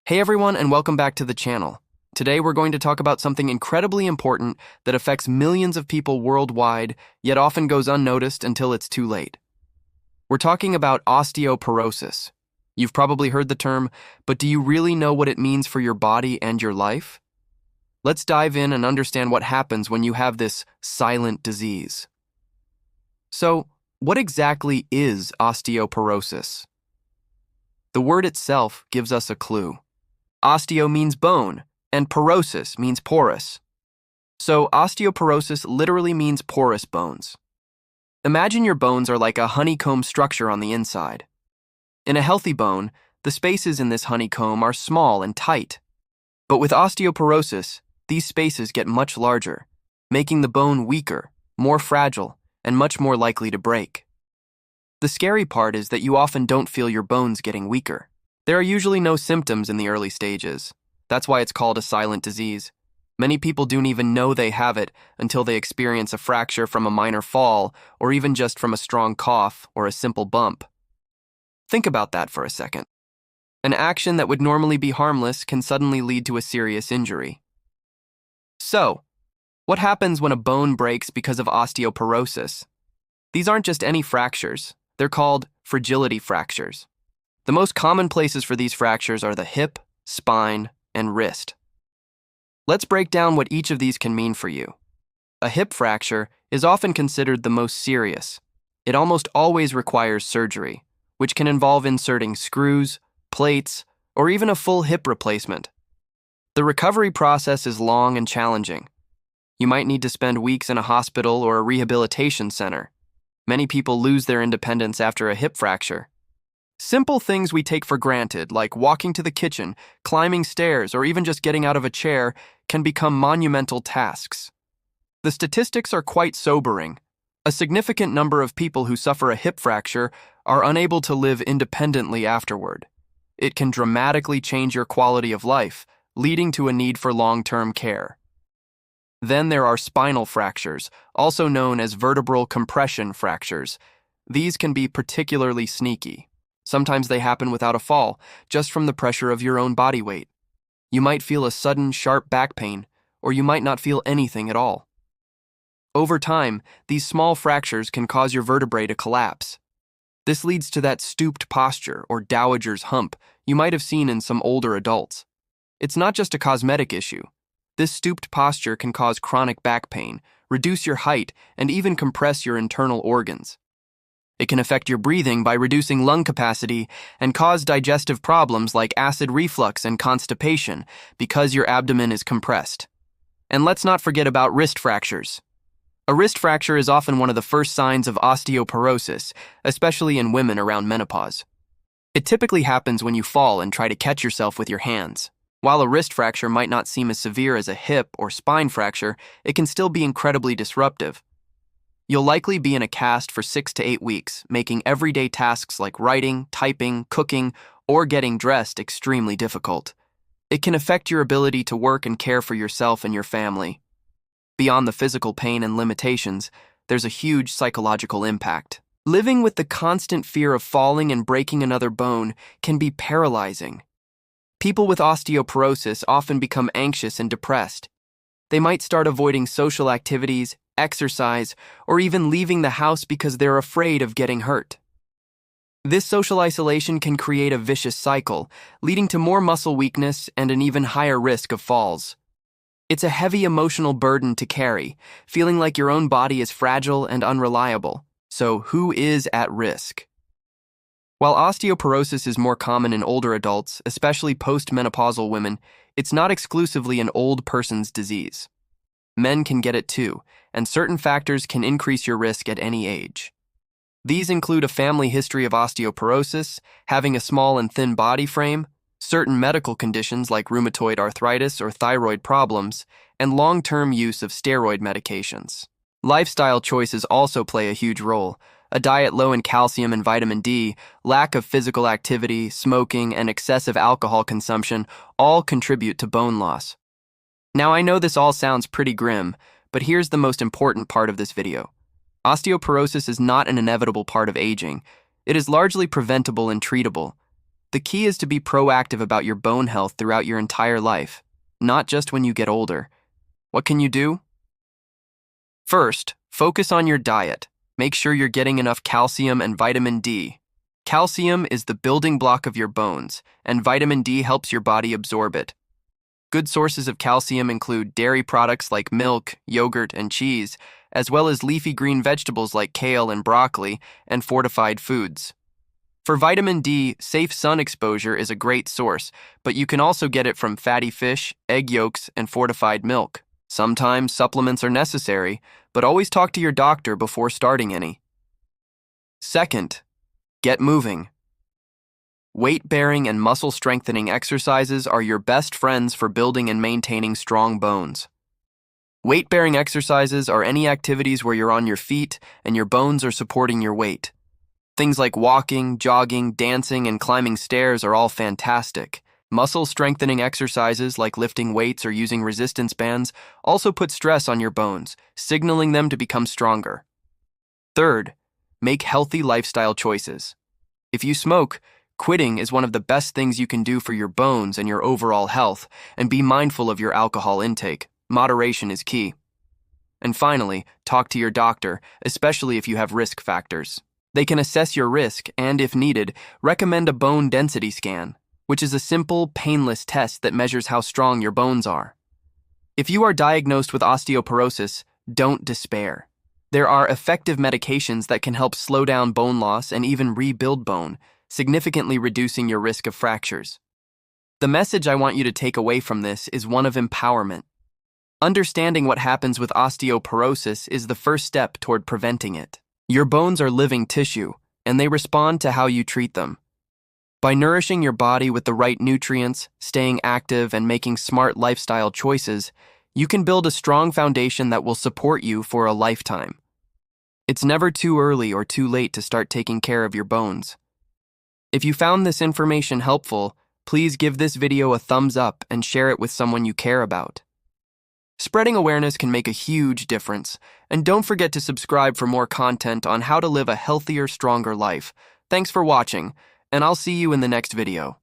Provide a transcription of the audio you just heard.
Hey everyone, and welcome back to the channel. Today we're going to talk about something incredibly important that affects millions of people worldwide, yet often goes unnoticed until it's too late. We're talking about osteoporosis. You've probably heard the term, but do you really know what it means for your body and your life? Let's dive in and understand what happens when you have this silent disease. So, what exactly is osteoporosis? The word itself gives us a clue. Osteo means bone, and porosis means porous. So osteoporosis literally means porous bones. Imagine your bones are like a honeycomb structure on the inside. In a healthy bone, the spaces in this honeycomb are small and tight. But with osteoporosis, these spaces get much larger, making the bone weaker, more fragile, and much more likely to break. The scary part is that you often don't feel your bones getting weaker. There are usually no symptoms in the early stages. That's why it's called a silent disease. Many people don't even know they have it until they experience a fracture from a minor fall or even just from a strong cough or a simple bump. Think about that for a second. An action that would normally be harmless can suddenly lead to a serious injury. So, what happens when a bone breaks because of osteoporosis? These aren't just any fractures. They're called fragility fractures. The most common places for these fractures are the hip, spine, and wrist. Let's break down what each of these can mean for you. A hip fracture is often considered the most serious. It almost always requires surgery, which can involve inserting screws, plates, or even a full hip replacement. The recovery process is long and challenging. You might need to spend weeks in a hospital or a rehabilitation center. Many people lose their independence after a hip fracture. Simple things we take for granted, like walking to the kitchen, climbing stairs, or even just getting out of a chair, can become monumental tasks. The statistics are quite sobering. A significant number of people who suffer a hip fracture are unable to live independently afterward. It can dramatically change your quality of life, leading to a need for long-term care. Then there are spinal fractures, also known as vertebral compression fractures. These can be particularly sneaky. Sometimes they happen without a fall, just from the pressure of your own body weight. You might feel a sudden, sharp back pain, or you might not feel anything at all. Over time, these small fractures can cause your vertebrae to collapse. This leads to that stooped posture, or dowager's hump, you might have seen in some older adults. It's not just a cosmetic issue. This stooped posture can cause chronic back pain, reduce your height, and even compress your internal organs. It can affect your breathing by reducing lung capacity and cause digestive problems like acid reflux and constipation because your abdomen is compressed. And let's not forget about wrist fractures. A wrist fracture is often one of the first signs of osteoporosis, especially in women around menopause. It typically happens when you fall and try to catch yourself with your hands. While a wrist fracture might not seem as severe as a hip or spine fracture, it can still be incredibly disruptive. You'll likely be in a cast for 6 to 8 weeks, making everyday tasks like writing, typing, cooking, or getting dressed extremely difficult. It can affect your ability to work and care for yourself and your family. Beyond the physical pain and limitations, there's a huge psychological impact. Living with the constant fear of falling and breaking another bone can be paralyzing. People with osteoporosis often become anxious and depressed. They might start avoiding social activities, exercise, or even leaving the house because they're afraid of getting hurt. This social isolation can create a vicious cycle, leading to more muscle weakness and an even higher risk of falls. It's a heavy emotional burden to carry, feeling like your own body is fragile and unreliable. So who is at risk? While osteoporosis is more common in older adults, especially postmenopausal women, it's not exclusively an old person's disease. Men can get it too, and certain factors can increase your risk at any age. These include a family history of osteoporosis, having a small and thin body frame, certain medical conditions like rheumatoid arthritis or thyroid problems, and long-term use of steroid medications. Lifestyle choices also play a huge role. A diet low in calcium and vitamin D, lack of physical activity, smoking, and excessive alcohol consumption all contribute to bone loss. Now, I know this all sounds pretty grim, but here's the most important part of this video. Osteoporosis is not an inevitable part of aging. It is largely preventable and treatable. The key is to be proactive about your bone health throughout your entire life, not just when you get older. What can you do? First, focus on your diet. Make sure you're getting enough calcium and vitamin D. Calcium is the building block of your bones, and vitamin D helps your body absorb it. Good sources of calcium include dairy products like milk, yogurt, and cheese, as well as leafy green vegetables like kale and broccoli, and fortified foods. For vitamin D, safe sun exposure is a great source, but you can also get it from fatty fish, egg yolks, and fortified milk. Sometimes supplements are necessary, but always talk to your doctor before starting any. Second, get moving. Weight-bearing and muscle-strengthening exercises are your best friends for building and maintaining strong bones. Weight-bearing exercises are any activities where you're on your feet and your bones are supporting your weight. Things like walking, jogging, dancing, and climbing stairs are all fantastic. Muscle-strengthening exercises like lifting weights or using resistance bands also put stress on your bones, signaling them to become stronger. Third, make healthy lifestyle choices. If you smoke, quitting is one of the best things you can do for your bones and your overall health, and be mindful of your alcohol intake. Moderation is key. And finally, talk to your doctor, especially if you have risk factors. They can assess your risk and, if needed, recommend a bone density scan, which is a simple, painless test that measures how strong your bones are. If you are diagnosed with osteoporosis, don't despair. There are effective medications that can help slow down bone loss and even rebuild bone, significantly reducing your risk of fractures. The message I want you to take away from this is one of empowerment. Understanding what happens with osteoporosis is the first step toward preventing it. Your bones are living tissue, and they respond to how you treat them. By nourishing your body with the right nutrients, staying active, and making smart lifestyle choices, you can build a strong foundation that will support you for a lifetime. It's never too early or too late to start taking care of your bones. If you found this information helpful, please give this video a thumbs up and share it with someone you care about. Spreading awareness can make a huge difference, and don't forget to subscribe for more content on how to live a healthier, stronger life. Thanks for watching, and I'll see you in the next video.